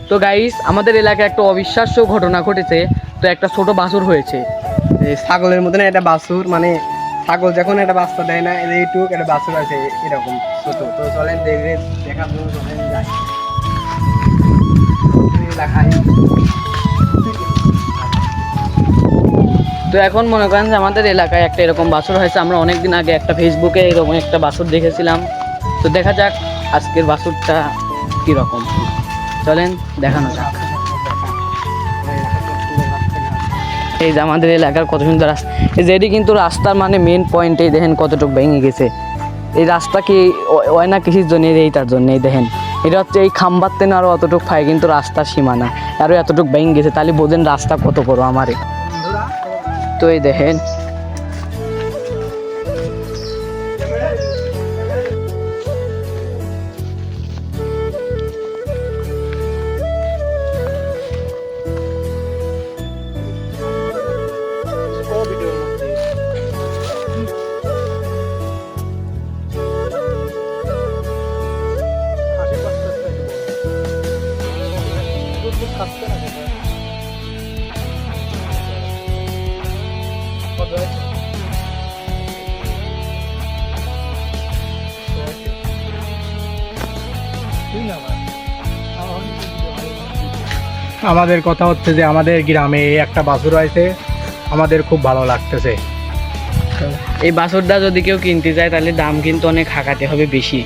তো গাইস আমাদের এলাকায় একটা অবিশ্বাস্য ঘটনা ঘটেছে। তো একটা ছোট বাছুর হয়েছে ছাগলের মতন একটা বাছুর, মানে ছাগল যখন একটা বাচ্চা দেয় না, এইটুক একটা বাছুর আছে এরকম ছোট। তো চলেন দেখার জন্য চলেন যাই এলাকায়। তো এখন মনে করেন যে আমাদের এলাকায় একটা এরকম বাছুর হয়েছে। আমরা অনেকদিন আগে একটা ফেসবুকে এরকম একটা বাছুর দেখেছিলাম। তো দেখা যাক আজকের বাছুরটা কীরকম, চলেন দেখানো যাক। এই যে আমাদের এলাকার কত সুন্দর রাস্তা, এই যে এটি কিন্তু রাস্তার মানে মেন পয়েন্টেই দেখেন কতটুকু ভেঙে গেছে। এই রাস্তা কি হয় না কৃষির জন্য, এই তার জন্যই দেখেন এটা হচ্ছে এই খাম্বাতে না আরও অতটুকু পায়, কিন্তু রাস্তার সীমানা আরও এতটুকু ভেঙে গেছে। তাহলে বোঝেন রাস্তা কত বড় আমারে। তো এই দেখেন আমাদের কথা হচ্ছে যে আমাদের গ্রামে একটা বাছুর আছে, আমাদের খুব ভালো লাগতেছে। এই বাছুরটা যদি কেউ কিনতে যায় তাহলে দাম কিন্তু অনেক হাঁকাতে হবে বেশি।